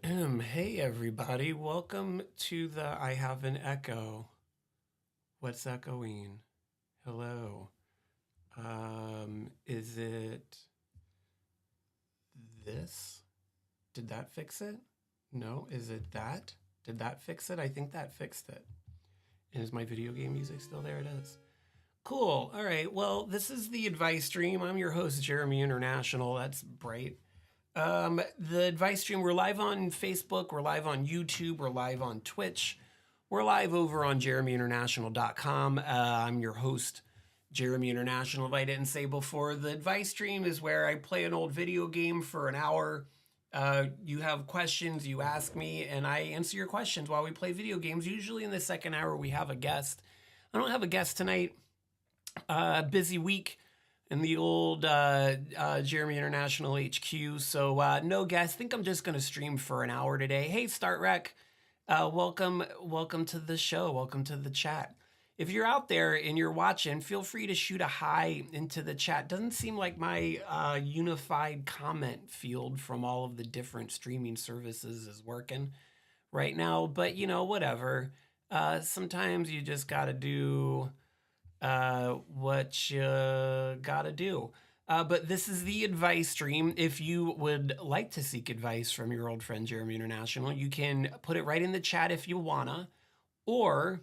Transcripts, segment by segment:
Hey everybody, welcome to the I Have an Echo. What's echoing? Hello. Is it this? Did that fix it? No, is it that? Did that fix it? I think that fixed it. And is my video game music still there? It is. Cool. All right. Well, this is the advice stream. I'm your host, Jeremy International. That's bright. The advice stream, we're live on Facebook, we're live on YouTube, we're live on Twitch, we're live over on JeremyInternational.com. I'm your host, Jeremy International. If I didn't say before, the advice stream is where I play an old video game for an hour. You have questions, you ask me, and I answer your questions while we play video games. Usually in the second hour, we have a guest. I don't have a guest tonight. Busy week in the old Jeremy International HQ. So no guests. I think I'm just going to stream for an hour today. Hey, Start Rec. Welcome to the show. Welcome to the chat. If you're out there and you're watching, feel free to shoot a hi into the chat. Doesn't seem like my unified comment field from all of the different streaming services is working right now. But, you know, whatever. Sometimes you just got to do what you gotta do. But this is the advice stream. If you would like to seek advice from your old friend Jeremy International, you can put it right in the chat if you wanna, or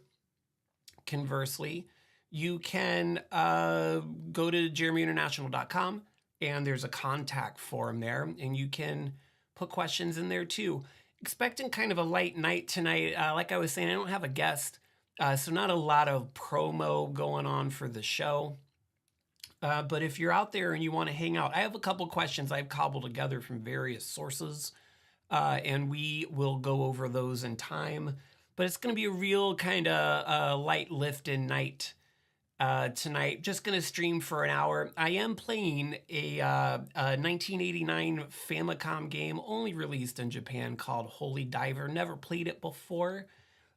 conversely, you can go to JeremyInternational.com and there's a contact form there, and you can put questions in there too. Expecting kind of a light night tonight. Like I was saying, I don't have a guest. So not a lot of promo going on for the show. But if you're out there and you want to hang out, I have a couple questions I've cobbled together from various sources, and we will go over those in time. But it's going to be a real kind of light lifting night tonight. Just going to stream for an hour. I am playing a 1989 Famicom game, only released in Japan, called Holy Diver. Never played it before.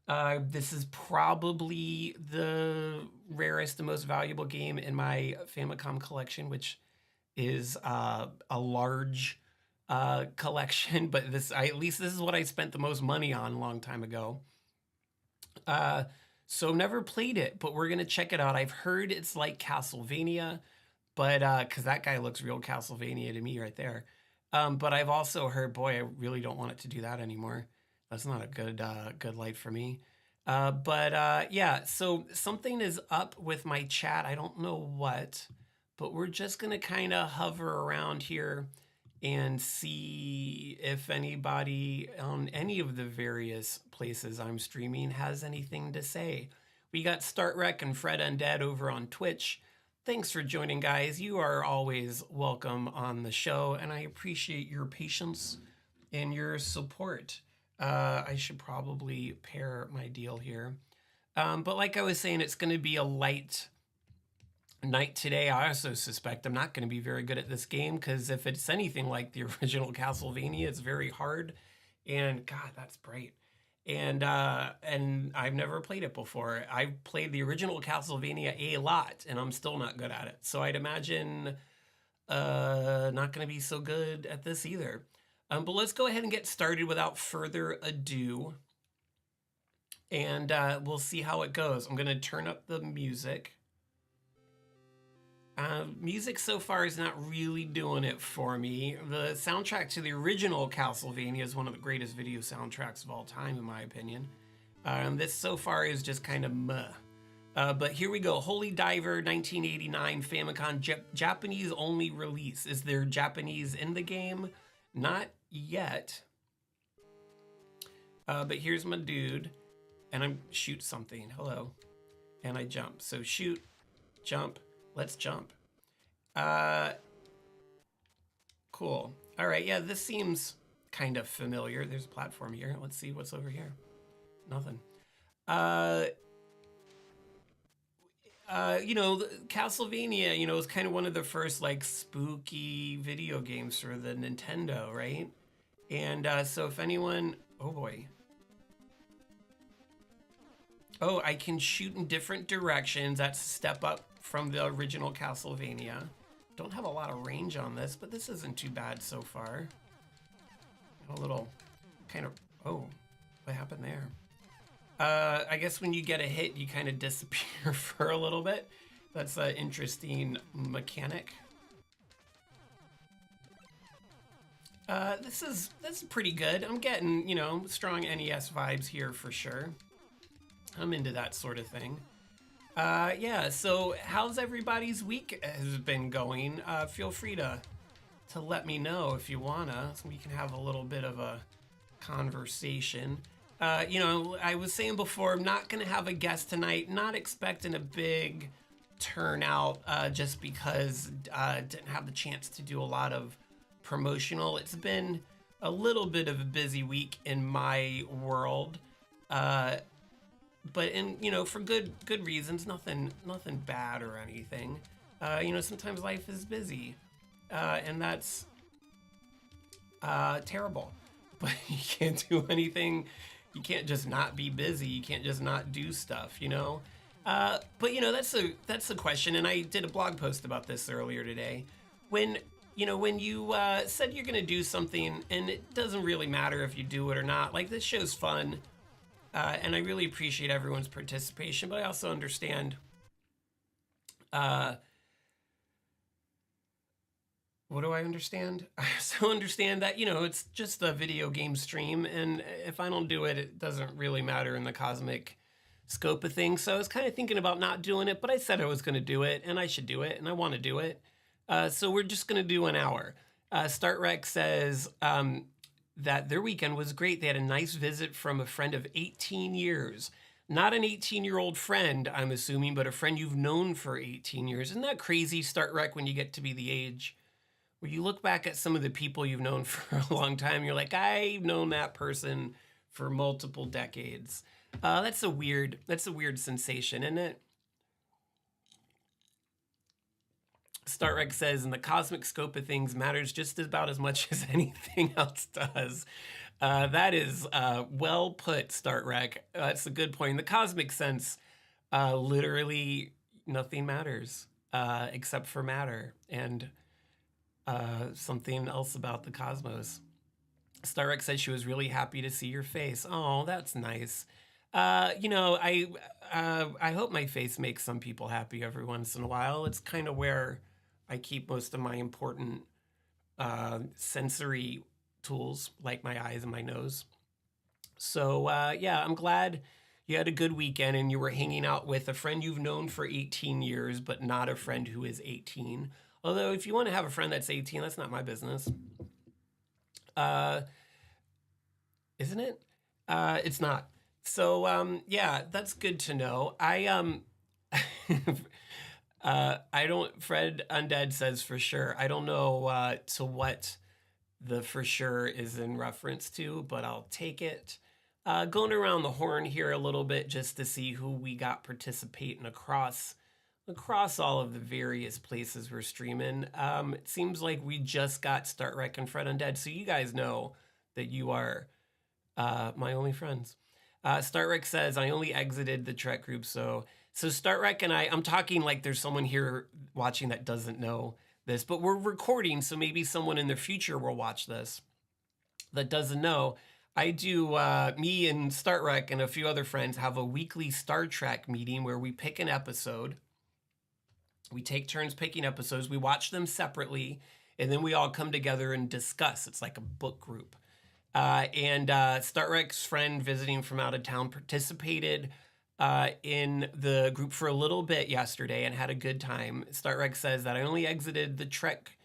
This is probably the rarest and most valuable game in my Famicom collection, which is a large collection, but at least this is what I spent the most money on a long time ago. So never played it, but we're gonna check it out. I've heard it's like Castlevania, but because that guy looks real Castlevania to me right there. But I've also heard, boy, I really don't want it to do that anymore. That's not a good light for me. Yeah, so something is up with my chat. I don't know what, but we're just going to kind of hover around here and see if anybody on any of the various places I'm streaming has anything to say. We got Start Rec and Fred Undead over on Twitch. Thanks for joining, guys. You are always welcome on the show, and I appreciate your patience and your support. I should probably pair my deal here. But like I was saying, it's going to be a light night today. I also suspect I'm not going to be very good at this game, because if it's anything like the original Castlevania, it's very hard. And God, that's bright. And I've never played it before. I've played the original Castlevania a lot, and I'm still not good at it. So I'd imagine not going to be so good at this either. But let's go ahead and get started without further ado, and we'll see how it goes. I'm going to turn up the music. Music so far is not really doing it for me. The soundtrack to the original Castlevania is one of the greatest video soundtracks of all time, in my opinion. This so far is just kind of meh. But here we go. Holy Diver, 1989 Famicom, Japanese only release. Is there Japanese in the game? Not yet. But here's my dude. And I'm shoot something. Hello. And I jump. So shoot, jump. Let's jump. Cool. All right. Yeah, this seems kind of familiar. There's a platform here. Let's see what's over here. Nothing. You know, Castlevania, you know, is kind of one of the first like spooky video games for the Nintendo, right? And so if anyone, oh boy. Oh, I can shoot in different directions. That's a step up from the original Castlevania. Don't have a lot of range on this, but this isn't too bad so far. A little kind of... Oh, what happened there? I guess when you get a hit, you kind of disappear for a little bit. That's an interesting mechanic. This is pretty good. I'm getting, you know, strong NES vibes here for sure. I'm into that sort of thing. Yeah, so how's everybody's week has been going? Feel free to let me know if you wanna, so we can have a little bit of a conversation. You know, I was saying before, I'm not gonna have a guest tonight, not expecting a big turnout, just because I didn't have the chance to do a lot of promotional. It's been a little bit of a busy week in my world, but you know, for good reasons, nothing bad or anything. You know, sometimes life is busy, and that's terrible. But you can't do anything. You can't just not be busy. You can't just not do stuff, you know? But you know, that's a question, and I did a blog post about this earlier today. When you said you're gonna do something, and it doesn't really matter if you do it or not, like, this show's fun, and I really appreciate everyone's participation, but I also understand, what do I understand? I also understand that, you know, it's just a video game stream, and if I don't do it, it doesn't really matter in the cosmic scope of things. So I was kind of thinking about not doing it, but I said I was going to do it, and I should do it, and I want to do it. So we're just going to do an hour. StartRec says that their weekend was great. They had a nice visit from a friend of 18 years. Not an 18-year-old friend, I'm assuming, but a friend you've known for 18 years. Isn't that crazy, StartRec, when you get to be the age where you look back at some of the people you've known for a long time, you're like, I've known that person for multiple decades. That's a weird sensation, isn't it? StartRec says, in the cosmic scope of things, matters just about as much as anything else does. That is well put, StartRec. That's a good point. In the cosmic sense, literally nothing matters except for matter and something else about the cosmos. StarRec says she was really happy to see your face. Oh, that's nice. You know, I hope my face makes some people happy every once in a while. It's kind of where I keep most of my important sensory tools, like my eyes and my nose. So yeah, I'm glad you had a good weekend and you were hanging out with a friend you've known for 18 years, but not a friend who is 18. Although if you want to have a friend that's 18, that's not my business. Isn't it? It's not. So yeah, that's good to know. I don't. Fred Undead says for sure. I don't know to what the for sure is in reference to, but I'll take it. Going around the horn here a little bit just to see who we got participating across all of the various places we're streaming. It seems like we just got StartRec and Fred Undead, so you guys know that you are my only friends. StartRec says, I only exited the Trek group, so StartRec and I'm talking like there's someone here watching that doesn't know this, but we're recording, so maybe someone in the future will watch this that doesn't know. I do, me and StartRec and a few other friends have a weekly Star Trek meeting where we pick an episode. We take turns picking episodes. We watch them separately, and then we all come together and discuss. It's like a book group. And StartRec's friend visiting from out of town participated in the group for a little bit yesterday and had a good time. StartRec says that I only exited the Trek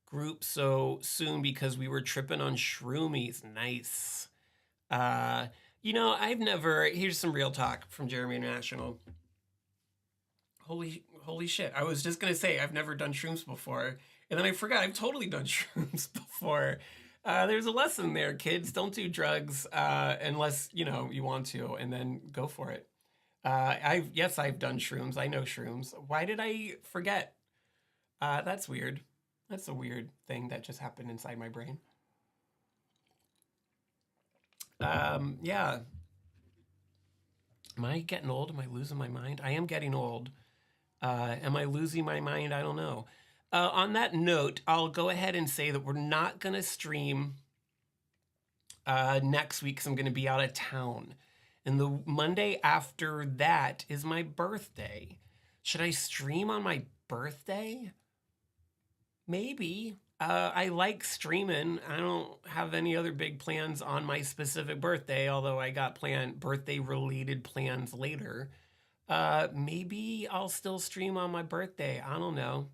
group so soon because we were tripping on shroomies. Nice. You know, here's some real talk from JeremyInternational. Holy shit. I was just going to say, I've never done shrooms before. And then I forgot, I've totally done shrooms before. There's a lesson there, kids. Don't do drugs unless, you know, you want to, and then go for it. Yes, I've done shrooms. I know shrooms. Why did I forget? That's weird. That's a weird thing that just happened inside my brain. Yeah. Am I getting old? Am I losing my mind? I am getting old. Am I losing my mind? I don't know. On that note, I'll go ahead and say that we're not going to stream next week 'cause I'm going to be out of town. And the Monday after that is my birthday. Should I stream on my birthday? Maybe. I like streaming. I don't have any other big plans on my specific birthday, although I got birthday related plans later. Maybe I'll still stream on my birthday. I don't know.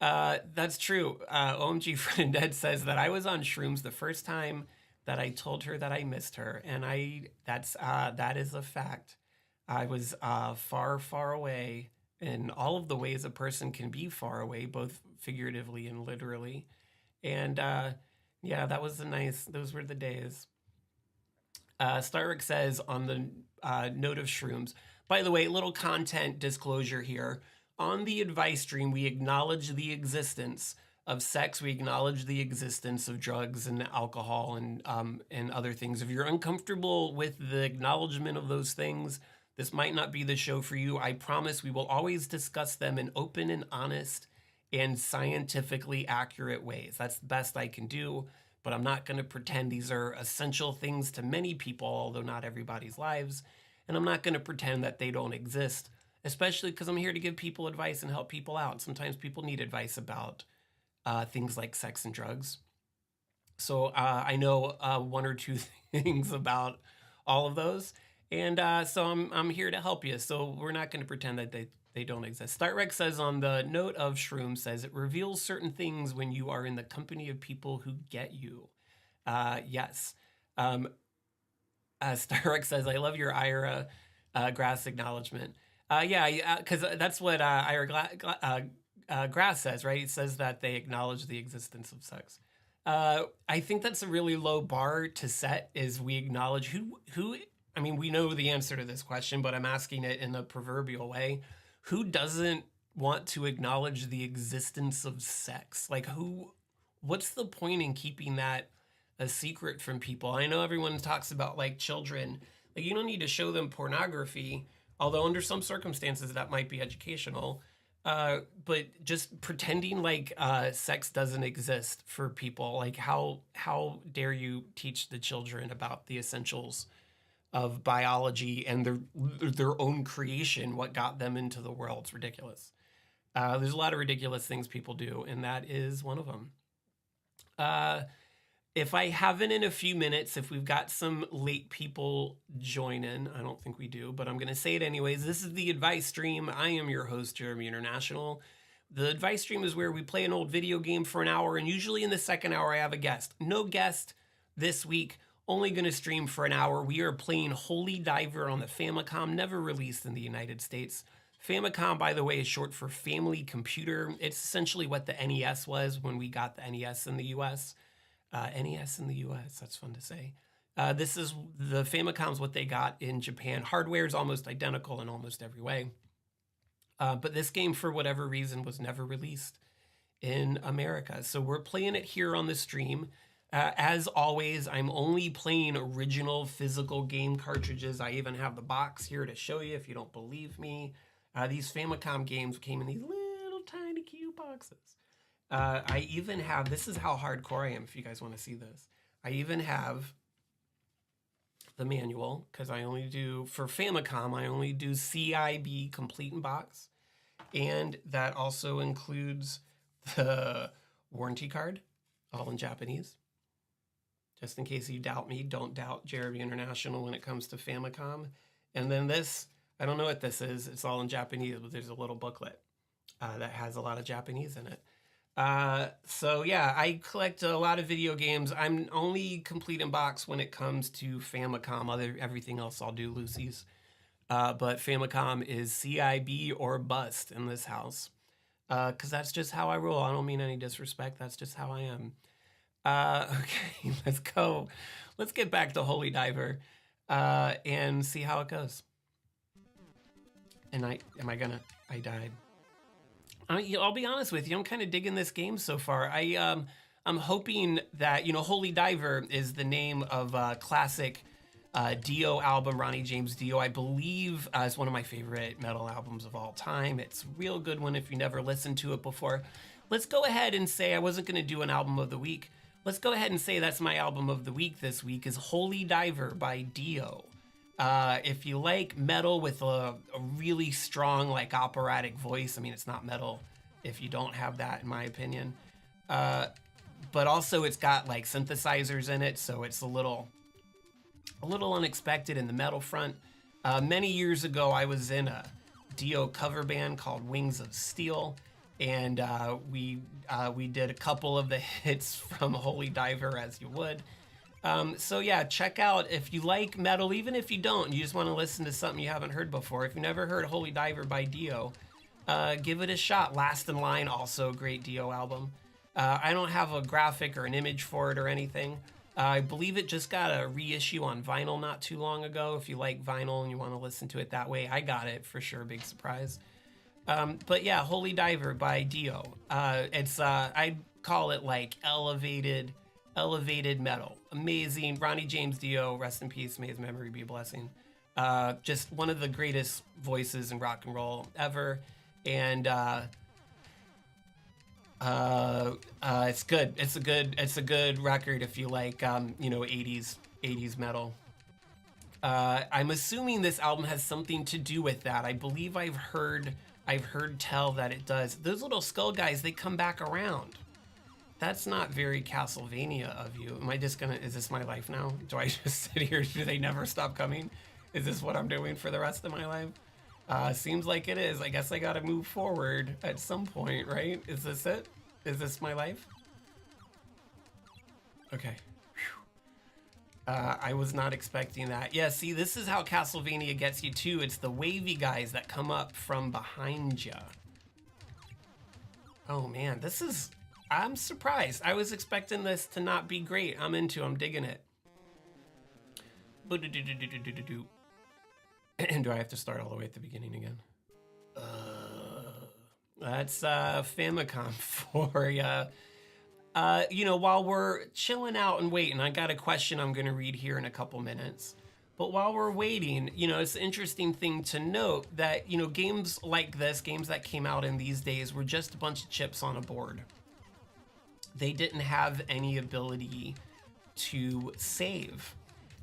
That's true. OMG Friend Ed says that I was on shrooms the first time that I told her that I missed her, and that is a fact. I was far, far away in all of the ways a person can be far away, both figuratively and literally. And yeah, those were the days. Starrick says on the note of shrooms, by the way, little content disclosure here. On the advice stream, we acknowledge the existence of sex. We acknowledge the existence of drugs and alcohol and other things. If you're uncomfortable with the acknowledgement of those things, this might not be the show for you. I promise we will always discuss them in open and honest and scientifically accurate ways. That's the best I can do, but I'm not going to pretend these are essential things to many people, although not everybody's lives. And I'm not going to pretend that they don't exist, especially because I'm here to give people advice and help people out. Sometimes people need advice about things like sex and drugs. So I know one or two things about all of those. And so I'm here to help you. So we're not going to pretend that they don't exist. Startrex says on the note of shrooms, says it reveals certain things when you are in the company of people who get you. Yes. Starrex says, I love your Ira Grass acknowledgement. Yeah, because that's what Ira Grass says, right? It says that they acknowledge the existence of sex. I think that's a really low bar to set, is we acknowledge who. I mean, we know the answer to this question, but I'm asking it in the proverbial way. Who doesn't want to acknowledge the existence of sex? Like, what's the point in keeping that a secret from people? I know everyone talks about like children. Like, you don't need to show them pornography, although under some circumstances that might be educational. But just pretending like sex doesn't exist for people, like how dare you teach the children about the essentials of biology and their own creation, what got them into the world? It's ridiculous. There's a lot of ridiculous things people do, and that is one of them. If I haven't in a few minutes, if we've got some late people join in, I don't think we do, but I'm going to say it anyways. This is the advice stream. I am your host, Jeremy International. The advice stream is where we play an old video game for an hour, and usually in the second hour I have a guest. No guest this week. Only going to stream for an hour. We are playing Holy Diver on the Famicom, never released in the United States. Famicom, by the way, is short for Family Computer. It's essentially what the NES was when we got the NES in the US. NES in the US, that's fun to say. This is the Famicom's what they got in Japan. Hardware is almost identical in almost every way. But this game, for whatever reason, was never released in America. So we're playing it here on the stream. As always, I'm only playing original physical game cartridges. I even have the box here to show you if you don't believe me. These Famicom games came in these little tiny cute boxes. I even have, this is how hardcore I am if you guys want to see this. I even have the manual, because I only do, for Famicom, I only do CIB complete in box. And that also includes the warranty card, all in Japanese. Just in case you doubt me, don't doubt Jeremy International when it comes to Famicom. And then this, I don't know what this is. It's all in Japanese, but there's a little booklet that has a lot of Japanese in it. So yeah, I collect a lot of video games. I'm only complete in box when it comes to Famicom. Everything else I'll do Lucy's. But Famicom is CIB or bust in this house. Because that's just how I roll. I don't mean any disrespect. That's just how I am. Okay, let's go. Let's get back to Holy Diver and see how it goes. And I died. I'll be honest with you, I'm kind of digging this game so far. I'm hoping that, Holy Diver is the name of a classic Dio album, Ronnie James Dio. I believe it's one of my favorite metal albums of all time. It's a real good one if you never listened to it before. Let's go ahead and say I wasn't going to do an album of the week. let's go ahead and say that's my album of the week this week is Holy Diver by Dio. If you like metal with a really strong, like, operatic voice, I mean, it's not metal if you don't have that, in my opinion. But also it's got, like, synthesizers in it, so it's a little unexpected in the metal front. Many years ago, I was in a Dio cover band called Wings of Steel, and we did a couple of the hits from Holy Diver, as you would. So yeah, check out, if you like metal, even if you don't, you just want to listen to something you haven't heard before. If you never heard Holy Diver by Dio, give it a shot. Last in Line, also a great Dio album. I don't have a graphic or an image for it or anything. I believe it just got a reissue on vinyl not too long ago. If you like vinyl and you want to listen to it that way, I got it for sure. Big surprise. But yeah, Holy Diver by Dio. It's I'd call it like elevated metal. Amazing. Ronnie James Dio, rest in peace. May his memory be a blessing. Just one of the greatest voices in rock and roll ever. And it's good. It's a good record if you like, 80s metal. I'm assuming this album has something to do with that. I believe I've heard tell that it does. Those little skull guys, they come back around. That's not very Castlevania of you. Am I just gonna, is this my life now? Do I just sit here? Do they never stop coming? Is this what I'm doing for the rest of my life? Seems like it is. I guess I gotta move forward at some point, right? Is this it? Is this my life? Okay. I was not expecting that. Yeah, see, this is how Castlevania gets you too. It's the wavy guys that come up from behind you. Oh man, I'm surprised. I was expecting this to not be great. I'm digging it. Do I have to start all the way at the beginning again? That's Famicom for ya. While we're chilling out and waiting, I got a question I'm going to read here in a couple minutes. But while we're waiting, it's an interesting thing to note that, games like this, games that came out in these days, were just a bunch of chips on a board. They didn't have any ability to save.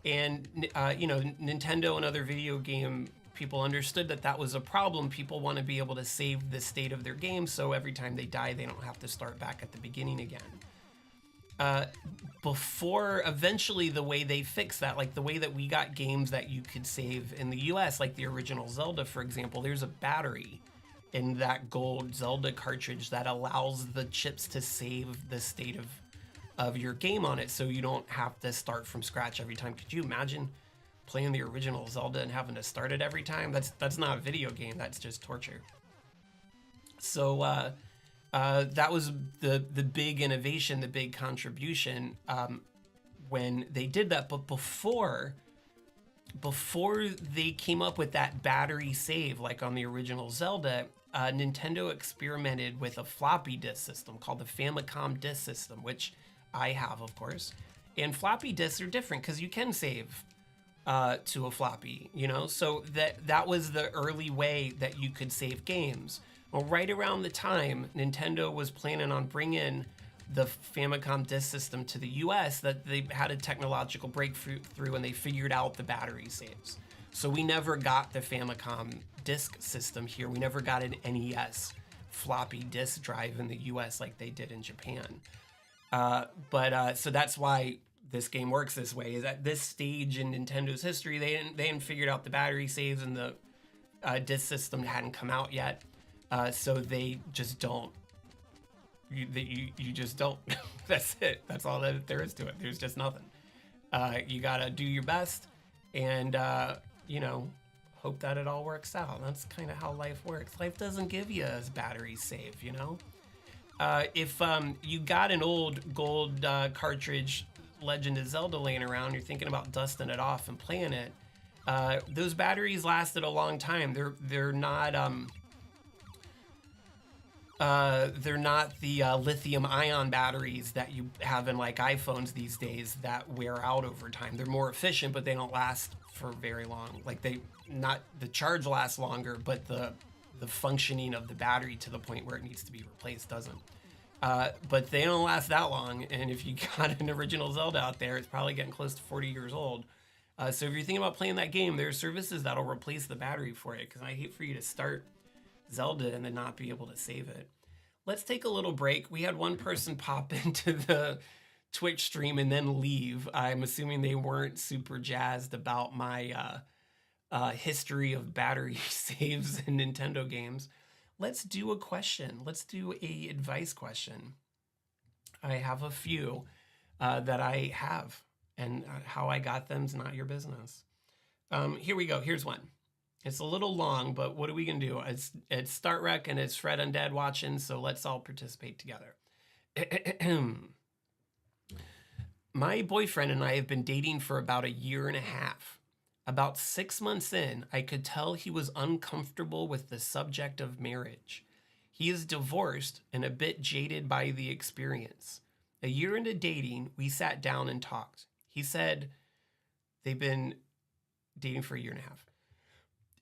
And, Nintendo and other video game people understood that was a problem. People want to be able to save the state of their game, so every time they die, they don't have to start back at the beginning again. Before, eventually, the way they fixed that, like the way that we got games that you could save in the US, like the original Zelda, for example, there's a battery in that gold Zelda cartridge that allows the chips to save the state of your game on it, so you don't have to start from scratch every time. Could you imagine playing the original Zelda and having to start it every time? That's not a video game, that's just torture. So that was the big innovation, the big contribution when they did that. But before they came up with that battery save, like on the original Zelda, Nintendo experimented with a floppy disk system called the Famicom disk system, which I have, of course. And floppy disks are different because you can save to a floppy, so that was the early way that you could save games. Well, right around the time Nintendo was planning on bringing the Famicom disk system to the US, that they had a technological breakthrough and they figured out the battery saves. So we never got the Famicom disk system here. We never got an NES floppy disk drive in the US like they did in Japan. So that's why this game works this way, is at this stage in Nintendo's history, they hadn't figured out the battery saves, and the disk system hadn't come out yet. So they just don't. You just don't. That's it. That's all that there is to it. There's just nothing. You gotta do your best, and hope that it all works out. That's kind of how life works. Life doesn't give you a battery save, If you got an old gold cartridge Legend of Zelda laying around, you're thinking about dusting it off and playing it. Those batteries lasted a long time. They're not the lithium ion batteries that you have in like iPhones these days that wear out over time. They're more efficient, but they don't last for very long. Like the charge lasts longer, but the functioning of the battery to the point where it needs to be replaced doesn't. But they don't last that long. And if you got an original Zelda out there, it's probably getting close to 40 years old. So if you're thinking about playing that game, there's services that'll replace the battery for it, because I hate for you to start Zelda and then not be able to save it. Let's take a little break. We had one person pop into the Twitch stream and then leave. I'm assuming they weren't super jazzed about my history of battery saves in Nintendo games. Let's do a question. Let's do a advice question. I have a few that I have, and how I got them is not your business. Here we go. Here's one. It's a little long, but what are we gonna do? It's Start Rec and it's Fred Undead watching, so let's all participate together. My boyfriend and I have been dating for about 1.5 years. About 6 months in, I could tell he was uncomfortable with the subject of marriage. He is divorced and a bit jaded by the experience. 1 year into dating, we sat down and talked. He said they've been dating for 1.5 years.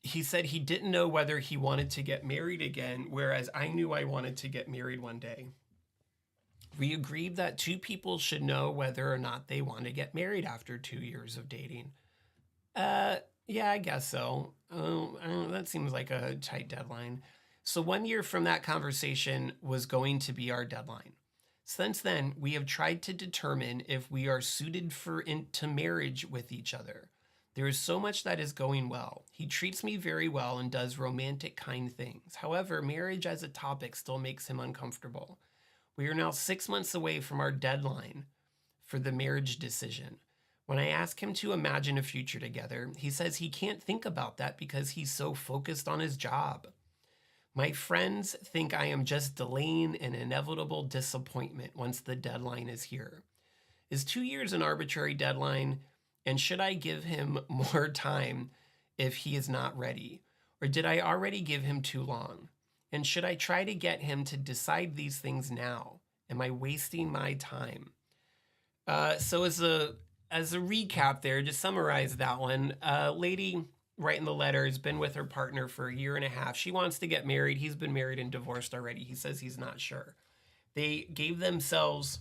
He said he didn't know whether he wanted to get married again, whereas I knew I wanted to get married one day. We agreed that two people should know whether or not they want to get married after 2 years of dating. Yeah, I guess so. That seems like a tight deadline. So 1 year from that conversation was going to be our deadline. Since then, we have tried to determine if we are suited into marriage with each other. There is so much that is going well. He treats me very well and does romantic, kind things. However, marriage as a topic still makes him uncomfortable. We are now 6 months away from our deadline for the marriage decision. When I ask him to imagine a future together, he says he can't think about that because he's so focused on his job. My friends think I am just delaying an inevitable disappointment once the deadline is here. Is 2 years an arbitrary deadline? And should I give him more time if he is not ready? Or did I already give him too long? And should I try to get him to decide these things now? Am I wasting my time? So as a recap there, to summarize that one, lady writing the letter has been with her partner for 1.5 years. She wants to get married. He's been married and divorced already. He says he's not sure. They gave themselves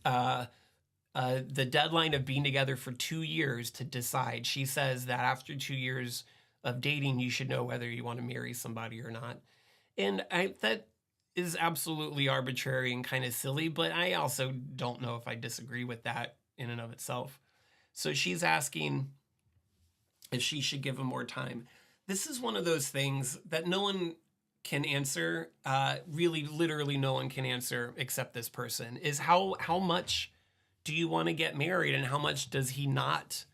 the deadline of being together for 2 years to decide. She says that after 2 years of dating, you should know whether you want to marry somebody or not. And that is absolutely arbitrary and kind of silly, but I also don't know if I disagree with that in and of itself. So she's asking if she should give him more time. This is one of those things that no one can answer. Really, literally no one can answer except this person, is how much do you want to get married and how much does he not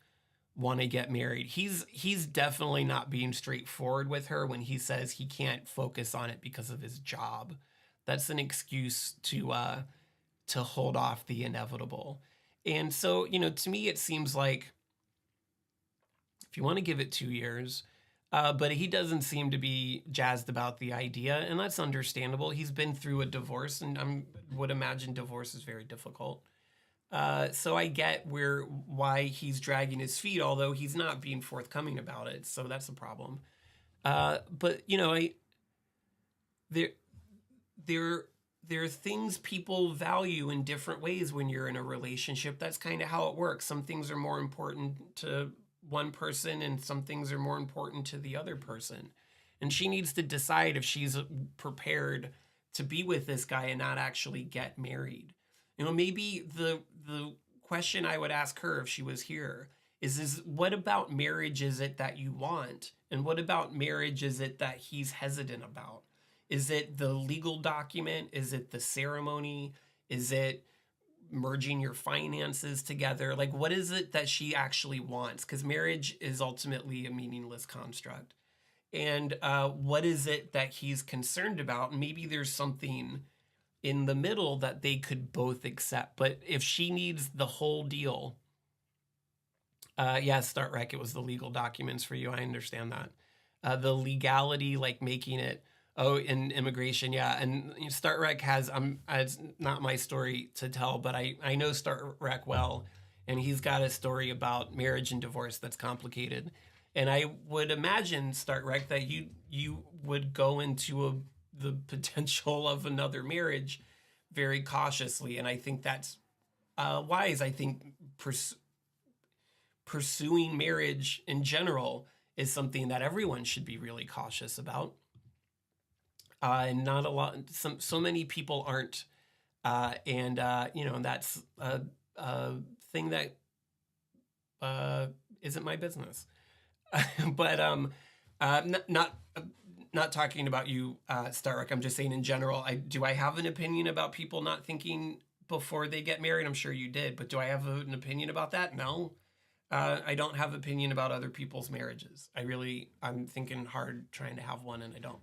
want to get married? He's definitely not being straightforward with her when he says he can't focus on it because of his job. That's an excuse to hold off the inevitable. And so, to me, it seems like if you want to give it 2 years, but he doesn't seem to be jazzed about the idea, and that's understandable. He's been through a divorce, and I would imagine divorce is very difficult. So I get why he's dragging his feet, although he's not being forthcoming about it. So that's a problem. But there are things people value in different ways when you're in a relationship. That's kind of how it works. Some things are more important to one person and some things are more important to the other person. And she needs to decide if she's prepared to be with this guy and not actually get married. Maybe the question I would ask her if she was here is what about marriage is it that you want? And what about marriage is it that he's hesitant about? Is it the legal document? Is it the ceremony? Is it merging your finances together? Like, what is it that she actually wants? Because marriage is ultimately a meaningless construct. And what is it that he's concerned about? Maybe there's something in the middle that they could both accept. But if she needs the whole deal, Start Rec, it was the legal documents for you. I understand that. The legality, like making it, in immigration, yeah. And Start Rec has, it's not my story to tell, but I know Start Rec well, and he's got a story about marriage and divorce that's complicated. And I would imagine, Start Rec, that you would go into the potential of another marriage very cautiously, and I think that's wise. I think pursuing marriage in general is something that everyone should be really cautious about. And not a lot, so many people aren't. And that's a thing that isn't my business. But not talking about you, Starrick. I'm just saying in general. Do I have an opinion about people not thinking before they get married? I'm sure you did, but do I have an opinion about that? No. I don't have opinion about other people's marriages. I'm thinking hard trying to have one, and I don't.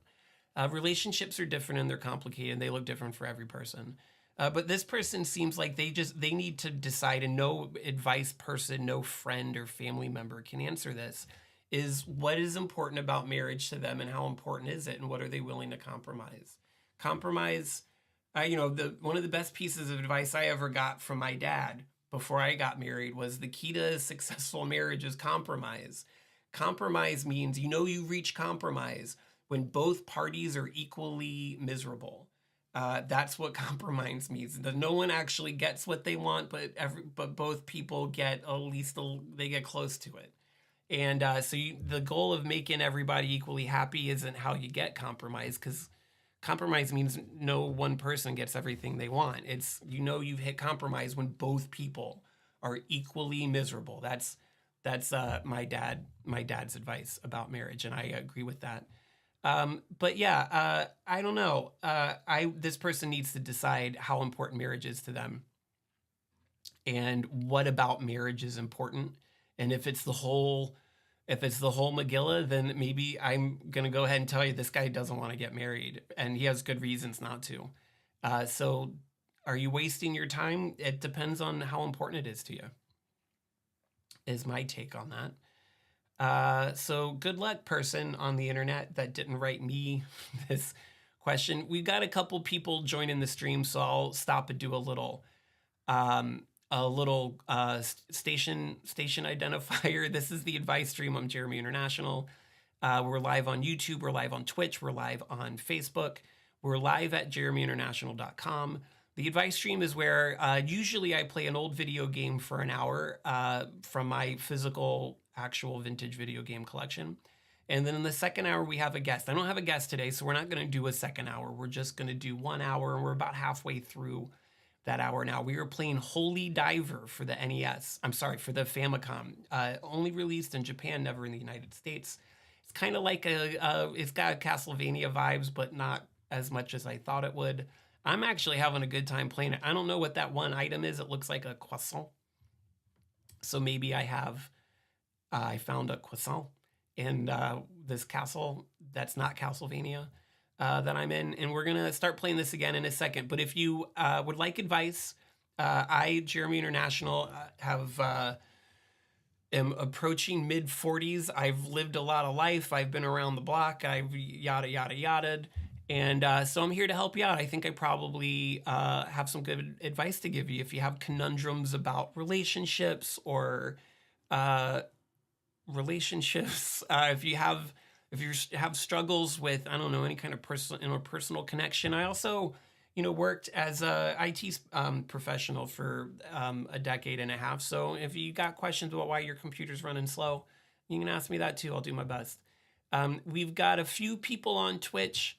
Relationships are different and they're complicated, and they look different for every person. But this person seems like they need to decide, and no advice person, no friend or family member can answer this, is what is important about marriage to them, and how important is it, and what are they willing to compromise? Compromise, one of the best pieces of advice I ever got from my dad before I got married was the key to a successful marriage is compromise. Compromise means, you reach compromise when both parties are equally miserable. That's what compromise means. No one actually gets what they want, but both people get they get close to it. And the goal of making everybody equally happy isn't how you get compromise, because compromise means no one person gets everything they want. It's, you've hit compromise when both people are equally miserable. That's my dad's advice about marriage, and I agree with that. But yeah, I don't know. This person needs to decide how important marriage is to them, and what about marriage is important. And if it's the whole Megillah, then maybe I'm going to go ahead and tell you this guy doesn't want to get married, and he has good reasons not to. So are you wasting your time? It depends on how important it is to you, is my take on that. So good luck, person on the internet that didn't write me this question. We've got a couple people joining the stream, so I'll stop and do a little station identifier. This is the advice stream. I'm Jeremy International. We're live on YouTube. We're live on Twitch. We're live on Facebook. We're live at JeremyInternational.com. The advice stream is where usually I play an old video game for an hour from my physical, actual vintage video game collection. And then in the second hour, we have a guest. I don't have a guest today, so we're not going to do a second hour. We're just going to do 1 hour, and we're about halfway through that hour now. We are playing Holy Diver for the NES. I'm sorry, for the Famicom. Only released in Japan, never in the United States. It's kind of like it's got Castlevania vibes, but not as much as I thought it would. I'm actually having a good time playing it. I don't know what that one item is. It looks like a croissant. So maybe I found a croissant in this castle that's not Castlevania that I'm in. And we're going to start playing this again in a second. But if you would like advice, I, Jeremy International, am approaching mid-40s. I've lived a lot of life. I've been around the block. I've yada, yada, yada. And so I'm here to help you out. I think I probably have some good advice to give you if you have conundrums about relationships or if you have struggles with, I don't know, any kind of personal connection. I also, worked as a IT professional for a decade and a half. So if you got questions about why your computer's running slow, you can ask me that too. I'll do my best. We've got a few people on Twitch.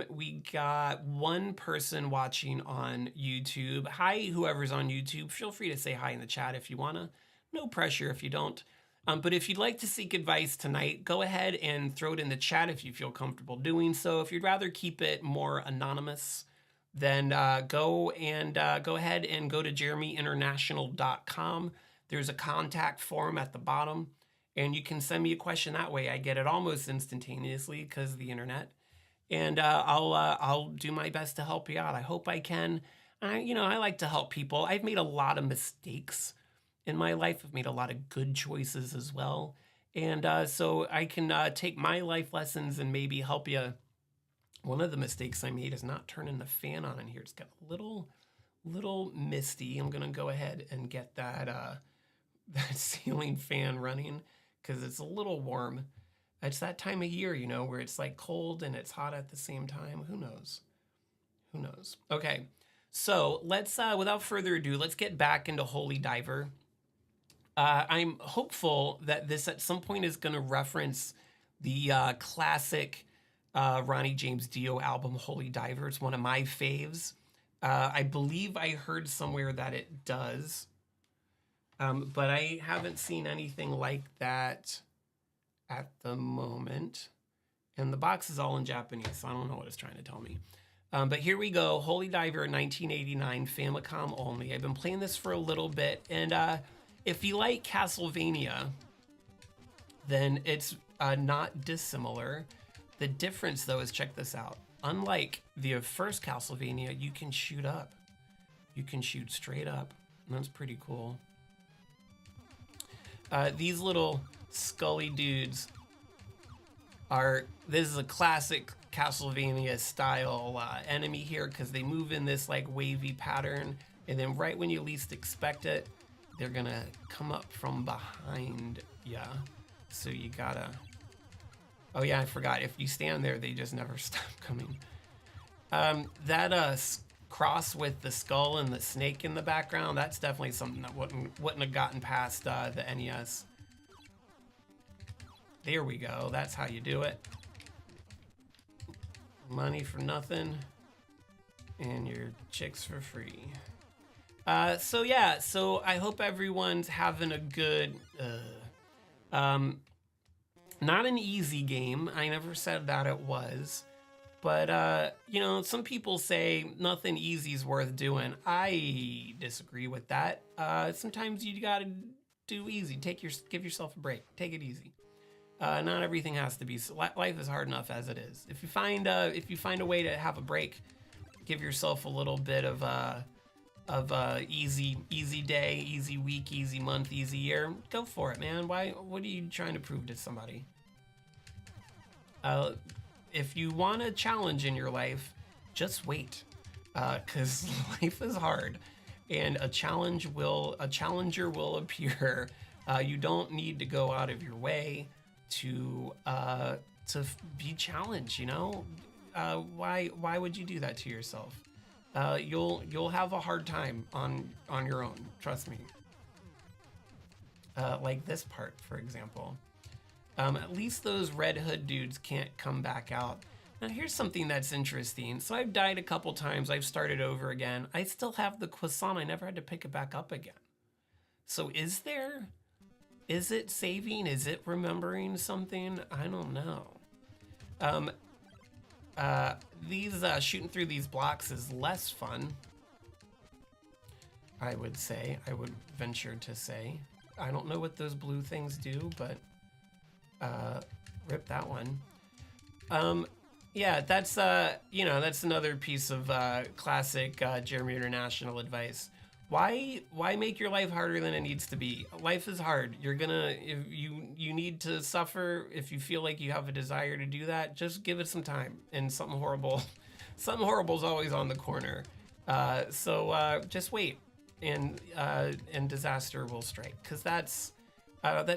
We got one person watching on YouTube. Hi, whoever's on YouTube. Feel free to say hi in the chat if you wanna. No pressure if you don't. But if you'd like to seek advice tonight, go ahead and throw it in the chat if you feel comfortable doing so. If you'd rather keep it more anonymous, then go ahead and go to JeremyInternational.com. There's a contact form at the bottom, and you can send me a question that way. I get it almost instantaneously because of the internet. And I'll do my best to help you out. I hope I can. I like to help people. I've made a lot of mistakes in my life. I've made a lot of good choices as well. And so I can take my life lessons and maybe help you. One of the mistakes I made is not turning the fan on in here. It's got a little misty. I'm going to go ahead and get that ceiling fan running because it's a little warm. It's that time of year, where it's like cold and it's hot at the same time. Who knows? Okay. So let's, without further ado, let's get back into Holy Diver. I'm hopeful that this at some point is going to reference the classic Ronnie James Dio album, Holy Diver. It's one of my faves. I believe I heard somewhere that it does, but I haven't seen anything like that at the moment. And the box is all in Japanese, so I don't know what it's trying to tell me. But here we go, Holy Diver 1989, Famicom only. I've been playing this for a little bit, and if you like Castlevania, then it's not dissimilar. The difference, though, is check this out. Unlike the first Castlevania, you can shoot up. You can shoot straight up, and that's pretty cool. These little scully dudes this is a classic Castlevania style enemy here, because they move in this like wavy pattern, and then right when you least expect it, they're gonna come up from behind ya. So you gotta, oh yeah, I forgot, if you stand there, they just never stop coming. That cross with the skull and the snake in the background, that's definitely something that wouldn't have gotten past the NES. There we go, that's how you do it. Money for nothing, and your chicks for free. So yeah, so I hope everyone's having a good, not an easy game. I never said that it was, but you know, some people say nothing easy is worth doing. I disagree with that. Sometimes you gotta do easy. Give yourself a break. Take it easy. Not everything has to be. Life is hard enough as it is. If you find a way to have a break, give yourself a little bit of easy day, easy week, easy month, easy year. Go for it, man. What are you trying to prove to somebody? If you want a challenge in your life, just wait, because life is hard, and a challenger will appear. You don't need to go out of your way to be challenged, you know? Why would you do that to yourself? You'll have a hard time on your own, trust me. Like this part, for example. At least those Red Hood dudes can't come back out. Now here's something that's interesting. So I've died a couple times, I've started over again. I still have the croissant, I never had to pick it back up again. So is it saving? Is it remembering something? I don't know. These shooting through these blocks is less fun, I would venture to say. I don't know what those blue things do, but rip that one. Yeah, that's you know, that's another piece of classic Jeremy International advice. Why make your life harder than it needs to be? Life is hard. If you need to suffer. If you feel like you have a desire to do that, just give it some time. And something horrible is always on the corner. So just wait, and disaster will strike. Because that's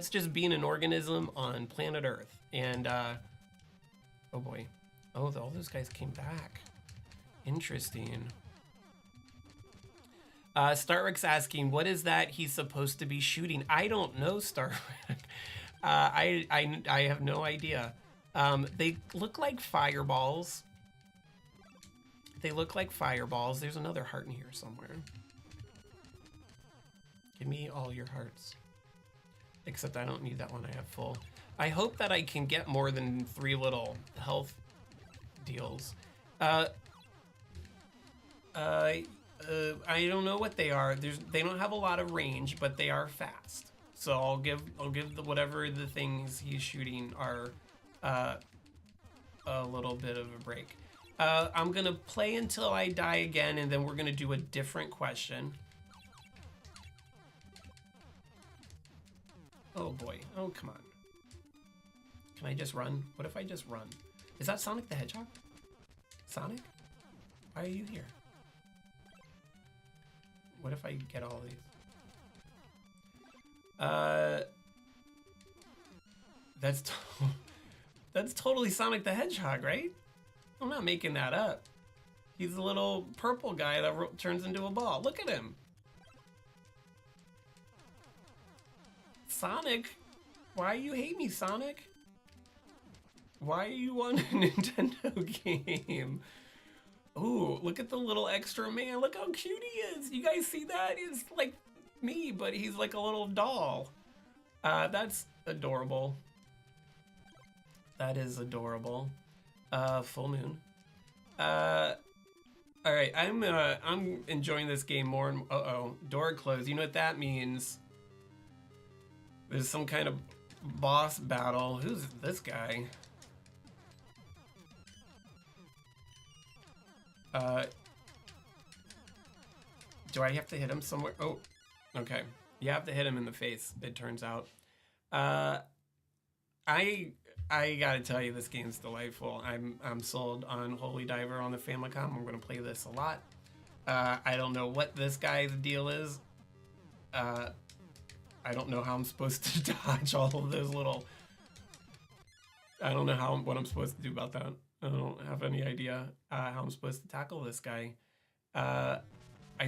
just being an organism on planet Earth. And oh boy, all those guys came back. Interesting. Starwick's asking, what is that he's supposed to be shooting? I don't know, Starwick. I have no idea. They look like fireballs. There's another heart in here somewhere. Give me all your hearts. Except I don't need that one, I have full. I hope that I can get more than 3 little health deals. I don't know what they are. They don't have a lot of range, but they are fast. So I'll give whatever the things he's shooting are a little bit of a break. I'm gonna play until I die again, and then we're gonna do a different question. Oh boy. Oh, come on. Can I just run? What if I just run? Is that Sonic the Hedgehog? Sonic? Why are you here? What if I get all these? That's totally Sonic the Hedgehog, right? I'm not making that up. He's a little purple guy that turns into a ball. Look at him. Sonic? Why you hate me, Sonic? Why you want a Nintendo game? Ooh, look at the little extra man. Look how cute he is. You guys see that? He's like me, but he's like a little doll. That's adorable. That is adorable. Full moon. All right, I'm enjoying this game more. And uh-oh, door closed. You know what that means? There's some kind of boss battle. Who's this guy? Do I have to hit him somewhere? Oh, okay. You have to hit him in the face, it turns out. I gotta tell you, this game's delightful. I'm sold on Holy Diver on the Famicom. I'm gonna play this a lot. I don't know what this guy's deal is. I don't know how I'm supposed to dodge all of those little... I don't know what I'm supposed to do about that. I don't have any idea how I'm supposed to tackle this guy. I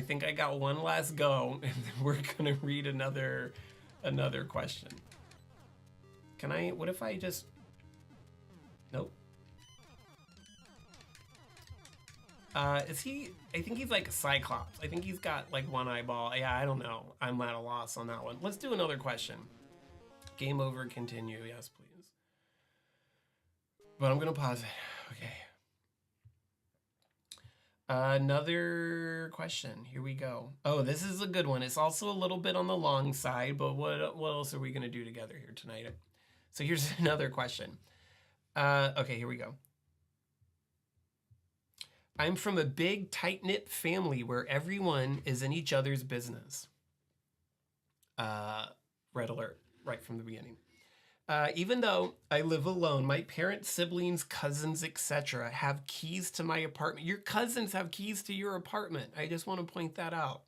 think I got one last go, and then we're gonna read another question. Can I? What if I just? Nope. Is he? I think he's like a Cyclops. I think he's got like one eyeball. Yeah, I don't know. I'm at a loss on that one. Let's do another question. Game over. Continue. Yes, please. But I'm gonna pause it. Okay. Another question. Here we go. Oh, this is a good one. It's also a little bit on the long side, but what else are we gonna do together here tonight? So here's another question. Okay, here we go. I'm from a big, tight-knit family where everyone is in each other's business. Red alert, right from the beginning. Even though I live alone, my parents, siblings, cousins, etc. have keys to my apartment. Your cousins have keys to your apartment. I just want to point that out.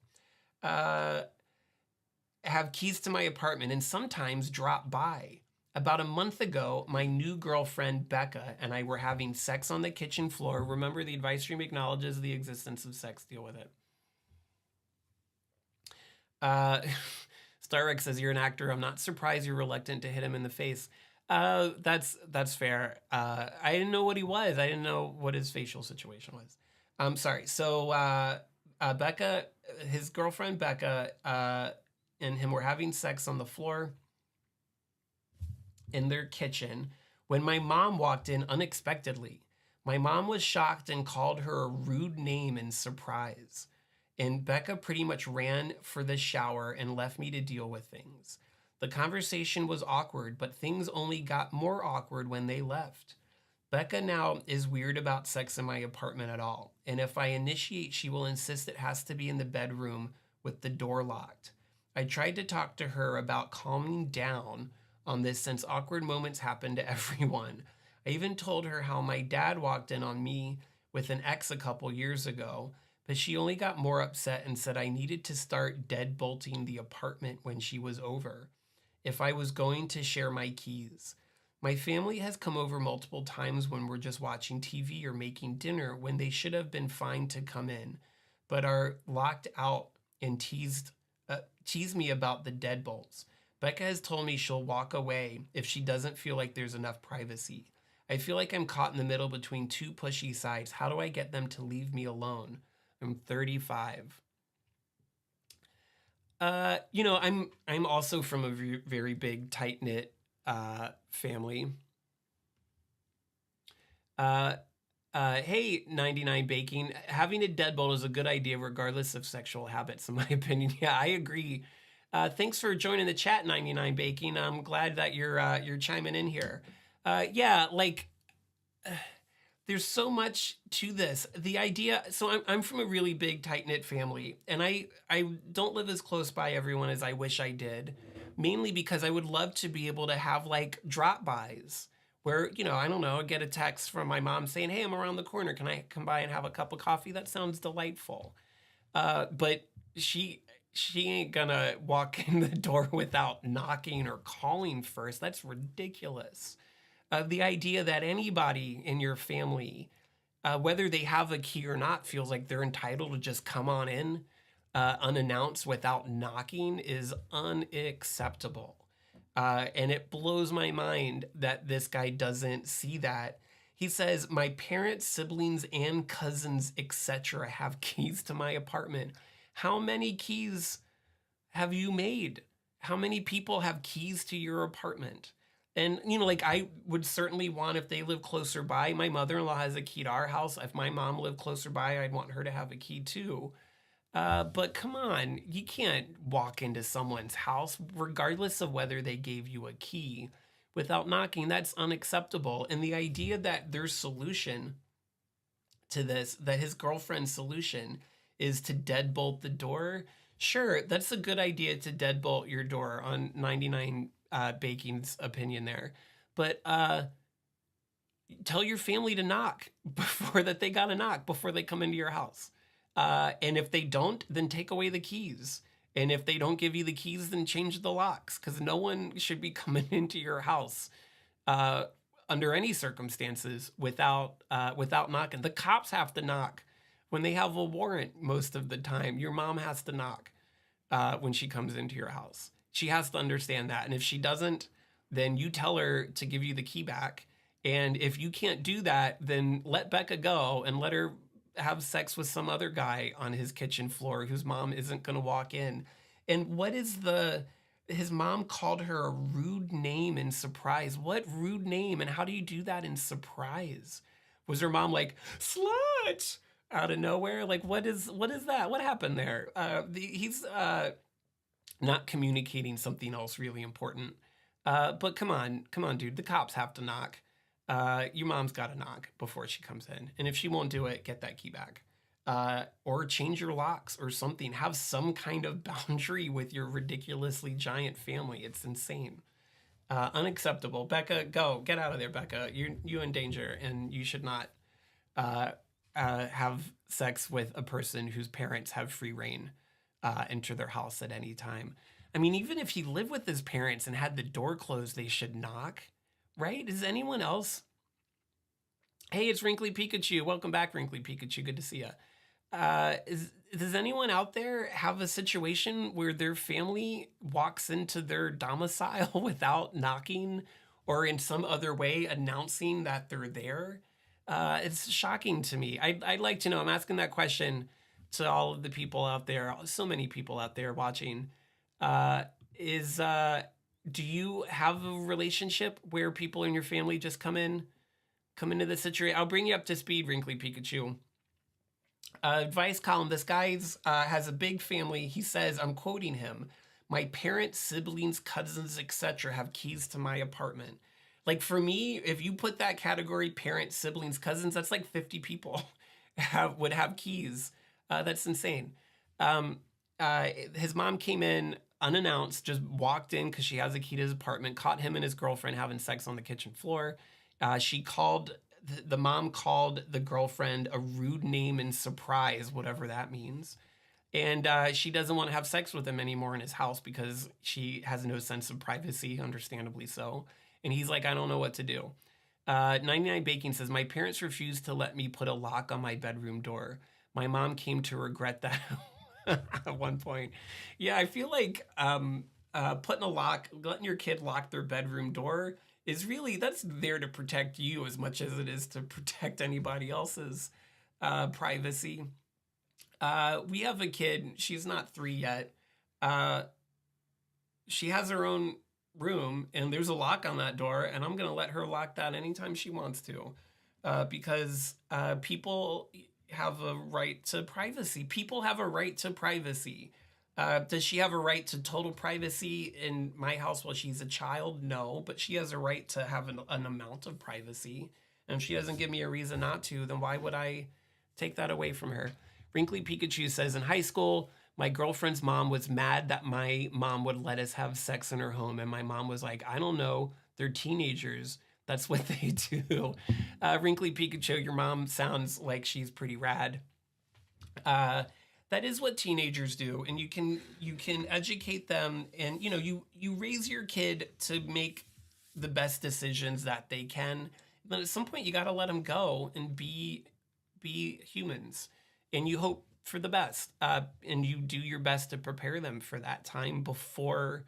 Have keys to my apartment and sometimes drop by. About a month ago, my new girlfriend, Becca, and I were having sex on the kitchen floor. Remember, the advice stream acknowledges the existence of sex. Deal with it. Starrex says, you're an actor. I'm not surprised you're reluctant to hit him in the face. That's fair. I didn't know what he was. I didn't know what his facial situation was. I'm sorry. So Becca, his girlfriend, Becca, and him were having sex on the floor in their kitchen when my mom walked in unexpectedly. My mom was shocked and called her a rude name in surprise. And Becca pretty much ran for the shower and left me to deal with things. The conversation was awkward, but things only got more awkward when they left. Becca now is weird about sex in my apartment at all. And if I initiate, she will insist it has to be in the bedroom with the door locked. I tried to talk to her about calming down on this since awkward moments happen to everyone. I even told her how my dad walked in on me with an ex a couple years ago, but she only got more upset and said I needed to start deadbolting the apartment when she was over, if I was going to share my keys. My family has come over multiple times when we're just watching TV or making dinner when they should have been fine to come in, but are locked out and tease me about the deadbolts. Becca has told me she'll walk away if she doesn't feel like there's enough privacy. I feel like I'm caught in the middle between two pushy sides. How do I get them to leave me alone? I'm 35. I'm also from a very big, tight-knit family. Hey, 99 Baking. Having a deadbolt is a good idea regardless of sexual habits, in my opinion. Yeah, I agree. Thanks for joining the chat, 99 Baking. I'm glad that you're chiming in here. There's so much to this. The idea, so I'm from a really big, tight-knit family, and I don't live as close by everyone as I wish I did, mainly because I would love to be able to have like drop-bys where, I don't know, get a text from my mom saying, hey, I'm around the corner. Can I come by and have a cup of coffee? That sounds delightful. But she ain't gonna walk in the door without knocking or calling first. That's ridiculous. The idea that anybody in your family whether they have a key or not, feels like they're entitled to just come on in unannounced without knocking is unacceptable. And it blows my mind that this guy doesn't see that. He says, my parents, siblings, and cousins, etc. have keys to my apartment. How many keys have you made? How many people have keys to your apartment? And, like I would certainly want, if they live closer by, my mother-in-law has a key to our house. If my mom lived closer by, I'd want her to have a key too. But come on, you can't walk into someone's house, regardless of whether they gave you a key, without knocking. That's unacceptable. And the idea that their solution to this, that his girlfriend's solution is to deadbolt the door. Sure, that's a good idea to deadbolt your door on 99 Baking's opinion there. But tell your family to knock before they gotta knock before they come into your house. And if they don't, then take away the keys. And if they don't give you the keys, then change the locks, because no one should be coming into your house under any circumstances without knocking. The cops have to knock when they have a warrant most of the time. Your mom has to knock when she comes into your house. She has to understand that. And if she doesn't, then you tell her to give you the key back. And if you can't do that, then let Becca go and let her have sex with some other guy on his kitchen floor whose mom isn't going to walk in. And what is his mom called her a rude name in surprise. What rude name? And how do you do that in surprise? Was her mom like, slut, out of nowhere? Like, what is that? What happened there? He's not communicating something else really important. But come on, dude. The cops have to knock. Your mom's got to knock before she comes in. And if she won't do it, get that key back. Or change your locks or something. Have some kind of boundary with your ridiculously giant family. It's insane. Unacceptable. Becca, go. Get out of there, Becca. You're in danger, and you should not have sex with a person whose parents have free reign enter their house at any time. I mean, even if he lived with his parents and had the door closed, they should knock, right? Is anyone else? Hey, it's Wrinkly Pikachu. Welcome back, Wrinkly Pikachu. Good to see you. Does anyone out there have a situation where their family walks into their domicile without knocking or in some other way announcing that they're there? It's shocking to me. I'd like to know. I'm asking that question to all of the people out there, so many people out there watching. Do you have a relationship where people in your family just come into the situation? I'll bring you up to speed, Wrinkly Pikachu. Advice column. This guy has a big family. He says, I'm quoting him, my parents, siblings, cousins, etc. have keys to my apartment. Like for me, if you put that category, parents, siblings, cousins, that's like 50 people would have keys. That's insane. His mom came in unannounced, just walked in because she has a key to his apartment, caught him and his girlfriend having sex on the kitchen floor. The mom called the girlfriend a rude name in surprise, whatever that means. And she doesn't want to have sex with him anymore in his house because she has no sense of privacy, understandably so. And he's like, I don't know what to do. 99 Baking says, my parents refused to let me put a lock on my bedroom door. My mom came to regret that at one point. Yeah, I feel like putting a lock, letting your kid lock their bedroom door is really, that's there to protect you as much as it is to protect anybody else's privacy. We have a kid. She's not 3 yet. She has her own room, and there's a lock on that door, and I'm going to let her lock that anytime she wants to, because people have a right to privacy. People have a right to privacy. Does she have a right to total privacy in my house while she's a child? No, but she has a right to have an amount of privacy. And if she doesn't give me a reason not to, then why would I take that away from her? Wrinkly Pikachu says, in high school, my girlfriend's mom was mad that my mom would let us have sex in her home. And my mom was like, I don't know. They're teenagers. That's what they do. Wrinkly Pikachu, your mom sounds like she's pretty rad. That is what teenagers do. And you can educate them, and you raise your kid to make the best decisions that they can. But at some point you got to let them go and be be humans, and you hope for the best, and you do your best to prepare them for that time before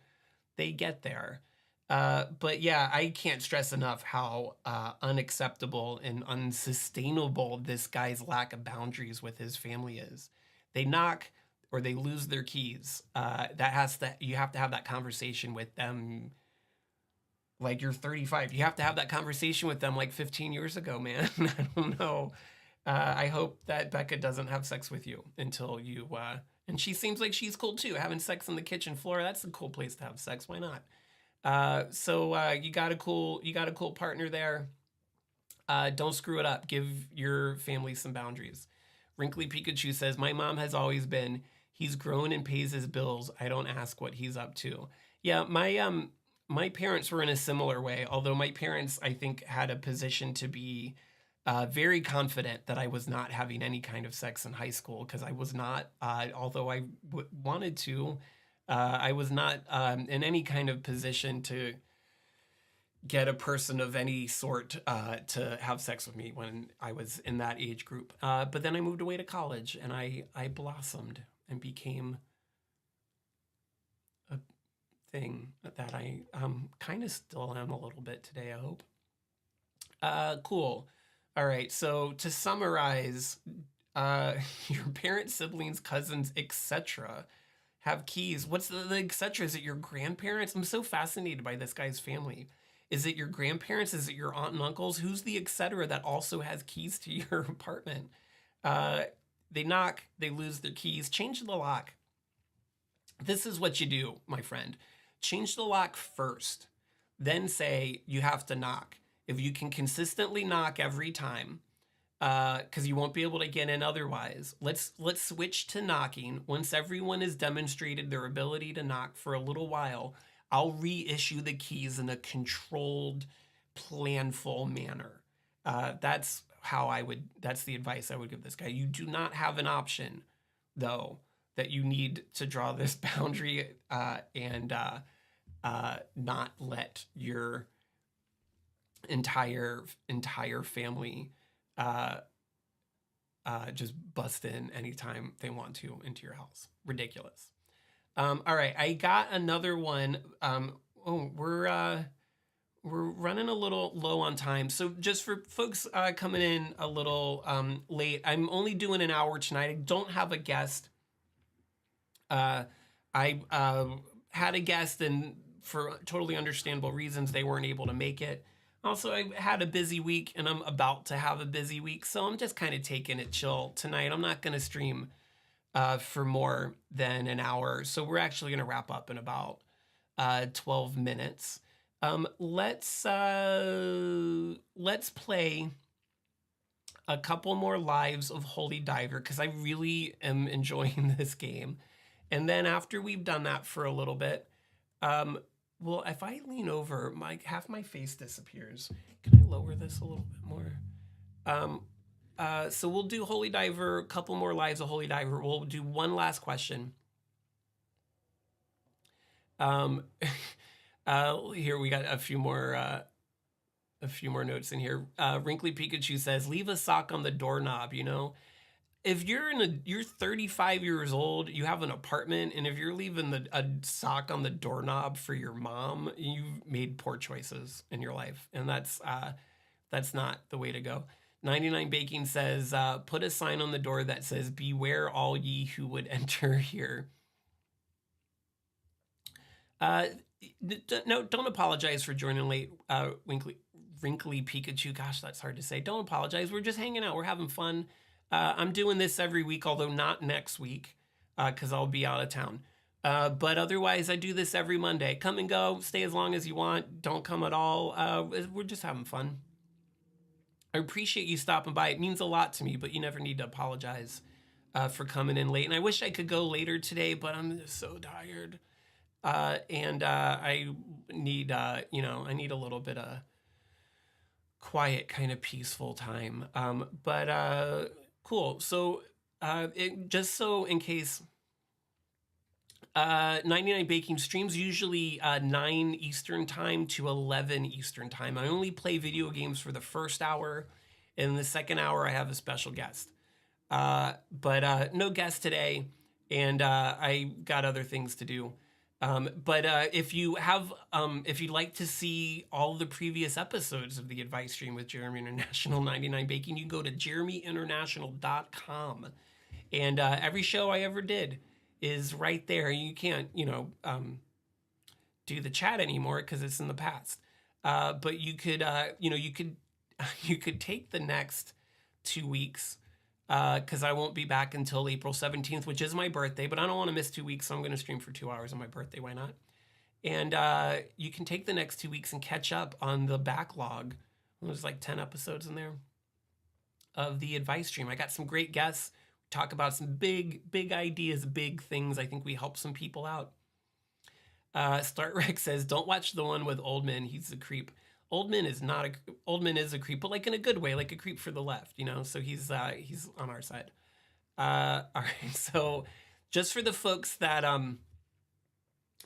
they get there. But yeah, I can't stress enough how unacceptable and unsustainable this guy's lack of boundaries with his family is. They knock or they lose their keys. You have to have that conversation with them. Like, you're 35. You have to have that conversation with them like 15 years ago, man. I don't know. I hope that Becca doesn't have sex with you until you. And she seems like she's cool too. Having sex on the kitchen floor, that's a cool place to have sex. Why not? So you got a cool partner there. Don't screw it up. Give your family some boundaries. Wrinkly Pikachu says, my mom has always been, he's grown and pays his bills. I don't ask what he's up to. Yeah, my parents were in a similar way, although my parents, I think, had a position to be very confident that I was not having any kind of sex in high school, because I was not, although I wanted to, I was not in any kind of position to get a person of any sort to have sex with me when I was in that age group. But then I moved away to college, and I blossomed and became a thing that I kind of still am a little bit today, I hope. Cool. All right, so to summarize, your parents, siblings, cousins, etc. have keys. What's the etc.? Is it your grandparents? I'm so fascinated by this guy's family. Is it your grandparents? Is it your aunt and uncles? Who's the etc. that also has keys to your apartment? They knock, they lose their keys. Change the lock. This is what you do, my friend. Change the lock first, then say you have to knock. If you can consistently knock every time, because you won't be able to get in otherwise, let's switch to knocking. Once everyone has demonstrated their ability to knock for a little while, I'll reissue the keys in a controlled, planful manner. That's the advice I would give this guy. You do not have an option, though, that you need to draw this boundary and not let your entire family just bust in anytime they want to into your house. Ridiculous. All right, I got another one. We're running a little low on time, so just for folks coming in a little late, I'm only doing an hour tonight. I don't have a guest. I had a guest, and for totally understandable reasons, they weren't able to make it. Also, I had a busy week, and I'm about to have a busy week, so I'm just kind of taking it chill tonight. I'm not going to stream for more than an hour, so we're actually going to wrap up in about 12 minutes. Let's play a couple more lives of Holy Diver, because I really am enjoying this game. And then after we've done that for a little bit, well, if I lean over, half my face disappears. Can I lower this a little bit more? So we'll do Holy Diver, a couple more lives of Holy Diver. We'll do one last question. Here we got a few more notes in here. Wrinkly Pikachu says, leave a sock on the doorknob, you know? If you're 35 years old, you have an apartment, and if you're leaving a sock on the doorknob for your mom, you've made poor choices in your life, and that's not the way to go. 99 Baking says, put a sign on the door that says, beware all ye who would enter here. No, don't apologize for joining late, Wrinkly Pikachu. Gosh, that's hard to say. Don't apologize. We're just hanging out. We're having fun. I'm doing this every week, although not next week, because I'll be out of town. But otherwise, I do this every Monday. Come and go. Stay as long as you want. Don't come at all. We're just having fun. I appreciate you stopping by. It means a lot to me, but you never need to apologize for coming in late. And I wish I could go later today, but I'm just so tired. And I need, I need a little bit of quiet, kind of peaceful time. But cool. So, just so in case, 99 Baking streams usually 9 Eastern time to 11 Eastern time. I only play video games for the first hour, In the second hour, I have a special guest. But no guest today, and I got other things to do. But if you'd like to see all the previous episodes of the Advice Stream with Jeremy International 99 Baking, you can go to JeremyInternational.com. And every show I ever did is right there. You can't, do the chat anymore because it's in the past. But you could, you could take the next 2 weeks because I won't be back until April 17th, which is my birthday, but I don't want to miss 2 weeks, so I'm going to stream for 2 hours on my birthday. Why not? And you can take the next 2 weeks and catch up on the backlog. There's like 10 episodes in there of the Advice Stream. I got some great guests. Talk about some big ideas, big things. I think we help some people out. Startrek says, don't watch the one with Oldman. He's a creep. Oldman is a creep, but like in a good way, like a creep for the left, so he's on our side. All right. So just for the folks that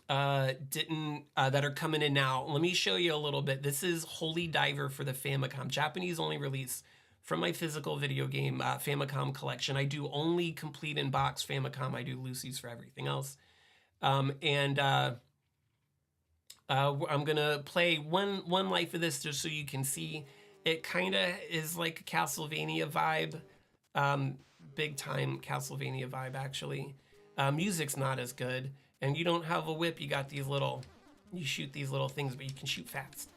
that are coming in now, let me show you a little bit. This is Holy Diver for the Famicom, Japanese only release from my physical video game Famicom collection. I do only complete in box Famicom. I do Lucy's for everything else. I'm gonna play one life of this just so you can see. It kind of is like a Castlevania vibe, big time Castlevania vibe actually. Music's not as good, and you don't have a whip. You got you shoot these little things, but you can shoot fast.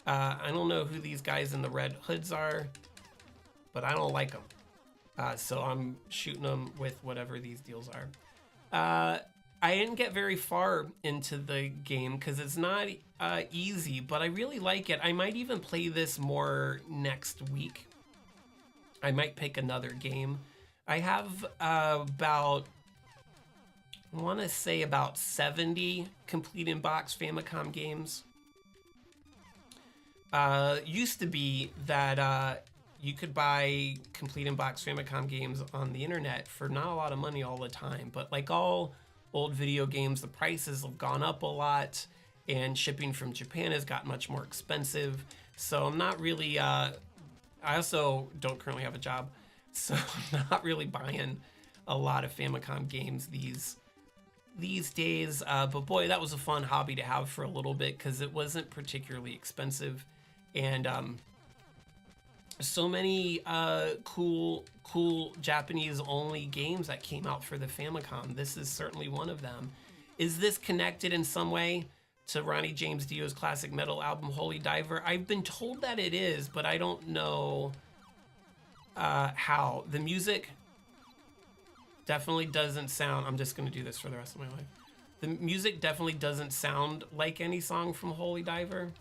I don't know who these guys in the red hoods are, but I don't like them. So I'm shooting them with whatever these deals are. I didn't get very far into the game because it's not easy, but I really like it. I might even play this more next week. I might pick another game. I have about 70 complete in box Famicom games. Used to be that you could buy complete in box Famicom games on the internet for not a lot of money all the time, but like all old video games, the prices have gone up a lot, and shipping from Japan has gotten much more expensive. So I'm not really, I also don't currently have a job, so I'm not really buying a lot of Famicom games these days. But boy, that was a fun hobby to have for a little bit because it wasn't particularly expensive, and so many cool Japanese only games that came out for the Famicom. This is certainly one of them. Is this connected in some way to Ronnie James Dio's classic metal album Holy Diver? I've been told that it is, but I don't know how. The music definitely doesn't sound, I'm just gonna do this for the rest of my life. The music definitely doesn't sound like any song from Holy Diver.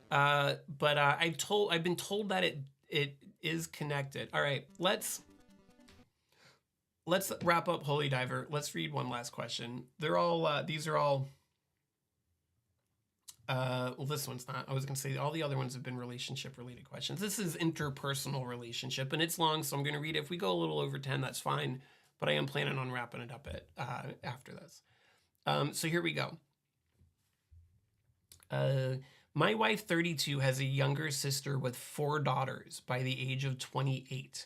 But I've been told that it is connected. All right, let's wrap up Holy Diver. Let's read one last question. They're all these are all well, this one's not. I was gonna say all the other ones have been relationship related questions. This is interpersonal relationship, and it's long, so I'm gonna read it. If we go a little over 10, that's fine, but I am planning on wrapping it up after this. So here we go. My wife, 32, has a younger sister with 4 daughters by the age of 28.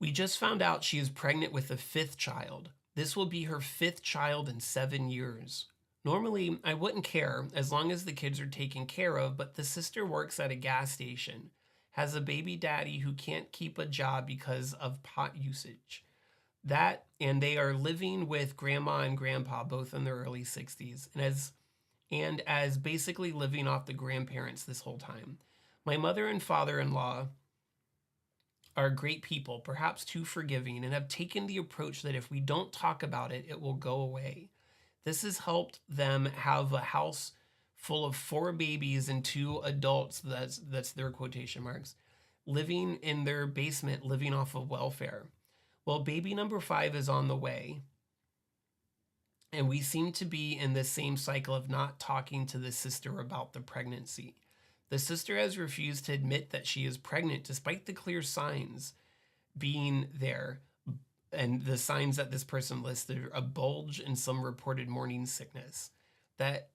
We just found out she is pregnant with a 5th child. This will be her 5th child in 7 years. Normally, I wouldn't care as long as the kids are taken care of, but the sister works at a gas station, has a baby daddy who can't keep a job because of pot usage. And they are living with grandma and grandpa, both in their early 60s, and as basically living off the grandparents this whole time. My mother and father-in-law are great people, perhaps too forgiving, and have taken the approach that if we don't talk about it, it will go away. This has helped them have a house full of 4 babies and 2 adults, that's their quotation marks, living in their basement, living off of welfare. Well, baby number 5 is on the way, and we seem to be in the same cycle of not talking to the sister about the pregnancy. The sister has refused to admit that she is pregnant despite the clear signs being there, and the signs that this person listed, a bulge and some reported morning sickness. That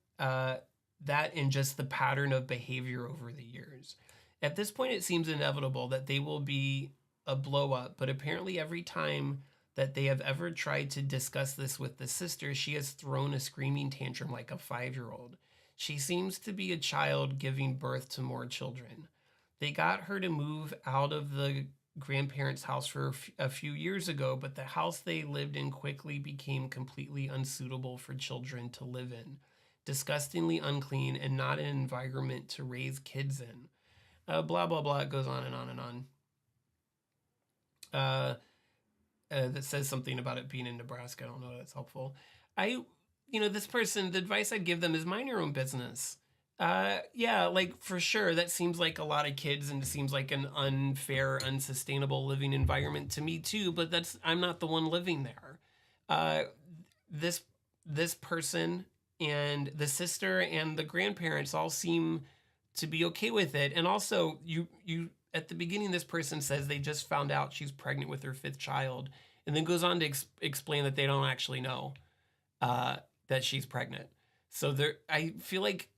that and just the pattern of behavior over the years. At this point, it seems inevitable that they will be a blow up, but apparently every time that they have ever tried to discuss this with the sister, she has thrown a screaming tantrum like a 5-year-old. She seems to be a child giving birth to more children. They got her to move out of the grandparents' house for a few years ago, but the house they lived in quickly became completely unsuitable for children to live in. Disgustingly unclean and not an environment to raise kids in. Blah, blah, blah. It goes on and on and on. That says something about it being in Nebraska. I don't know if that's helpful. This person, the advice I'd give them is mind your own business. Yeah, like for sure, that seems like a lot of kids and it seems like an unfair, unsustainable living environment to me too, but I'm not the one living there. This person and the sister and the grandparents all seem to be okay with it. And also, you at the beginning, this person says they just found out she's pregnant with her 5th child, and then goes on to explain that they don't actually know that she's pregnant. So I feel like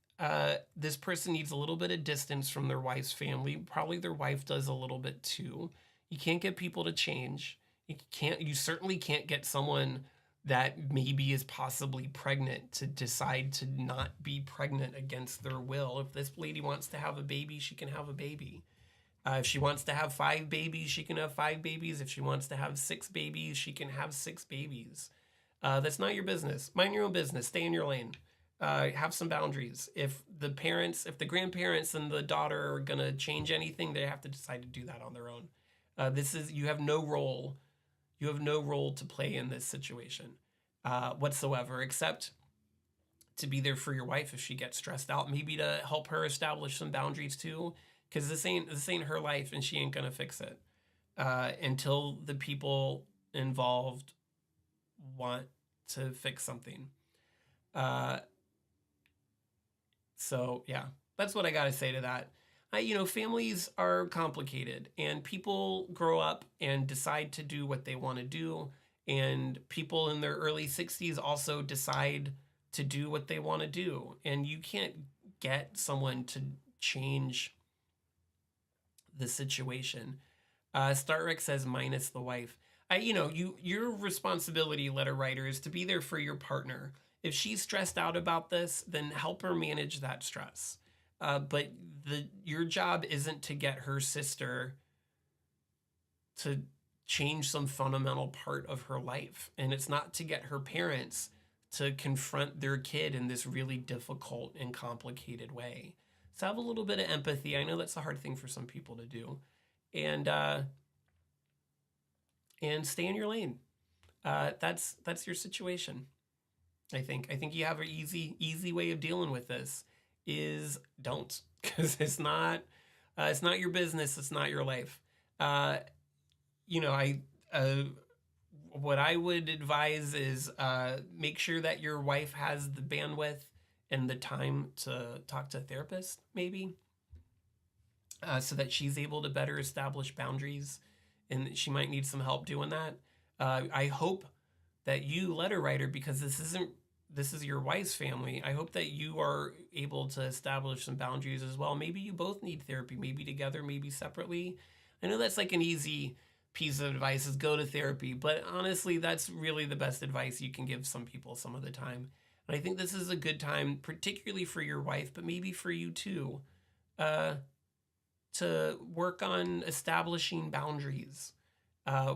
this person needs a little bit of distance from their wife's family. Probably their wife does a little bit too. You can't get people to change. You certainly can't get someone that maybe is possibly pregnant to decide to not be pregnant against their will. If this lady wants to have a baby, she can have a baby. If she wants to have 5 babies, she can have 5 babies. If she wants to have 6 babies, she can have 6 babies. That's not your business. Mind your own business. Stay in your lane. Have some boundaries. If the grandparents and the daughter are going to change anything, they have to decide to do that on their own. You have no role. You have no role to play in this situation whatsoever, except to be there for your wife if she gets stressed out, maybe to help her establish some boundaries too, because this ain't her life and she ain't gonna fix it until the people involved want to fix something. So yeah, that's what I gotta say to that. Families are complicated and people grow up and decide to do what they want to do. And people in their early 60s also decide to do what they want to do. And you can't get someone to change the situation. Star Trek says minus the wife. Your responsibility, letter writer, is to be there for your partner. If she's stressed out about this, then help her manage that stress. But your job isn't to get her sister to change some fundamental part of her life. And it's not to get her parents to confront their kid in this really difficult and complicated way. So have a little bit of empathy. I know that's a hard thing for some people to do. And stay in your lane. That's your situation. I think you have an easy way of dealing with this is don't, because it's not your business. It's not your life. What I would advise is make sure that your wife has the bandwidth and the time to talk to a therapist, maybe, so that she's able to better establish boundaries, and she might need some help doing that. I hope that you, letter writer, because this is your wife's family, I hope that you are able to establish some boundaries as well. Maybe you both need therapy, maybe together, maybe separately. I know that's like an easy piece of advice is go to therapy, but honestly, that's really the best advice you can give some people some of the time. And I think this is a good time, particularly for your wife, but maybe for you too, to work on establishing boundaries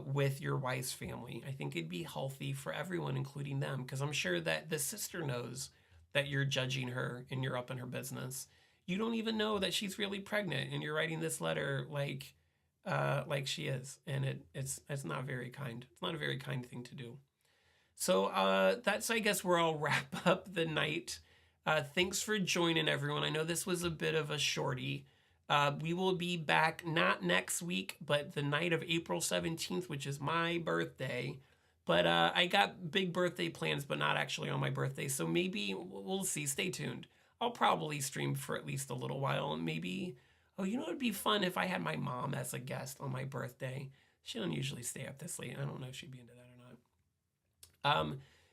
with your wife's family. I think it'd be healthy for everyone, including them, because I'm sure that the sister knows that you're judging her and you're up in her business. You don't even know that she's really pregnant, and you're writing this letter like she is, and it's not very kind. It's not a very kind thing to do. So that's, I guess, where I'll wrap up the night. Thanks for joining, everyone. I know this was a bit of a shorty. We will be back not next week, but the night of April 17th, which is my birthday. But I got big birthday plans, but not actually on my birthday. So maybe we'll see. Stay tuned. I'll probably stream for at least a little while, and maybe, it'd be fun if I had my mom as a guest on my birthday. She don't usually stay up this late. I don't know if she'd be into that or not.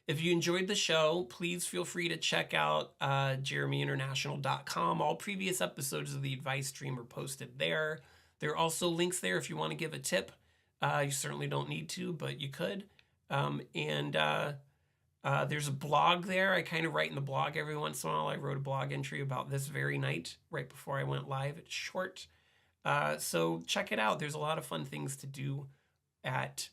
If you enjoyed the show, please feel free to check out JeremyInternational.com. All previous episodes of the advice stream are posted there. There are also links there if you want to give a tip. You certainly don't need to, but you could. There's a blog there. I kind of write in the blog every once in a while. I wrote a blog entry about this very night right before I went live. It's short. So check it out. There's a lot of fun things to do at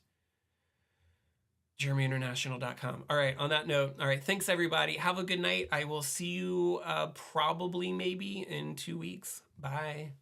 JeremyInternational.com. All right, on that note, all right, thanks everybody. Have a good night. I will see you probably maybe in 2 weeks. Bye.